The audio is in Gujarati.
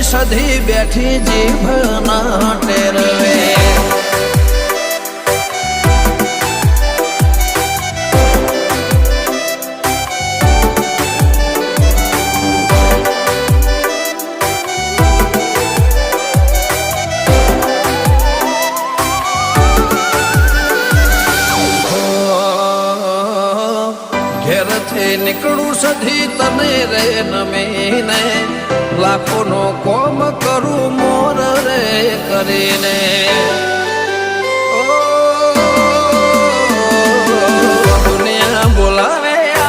સધી બેઠી જીભ ના ટેરવે નીકળું સધી તને રે નમીને લાખોનો કોમ કરું મોર રે કરીને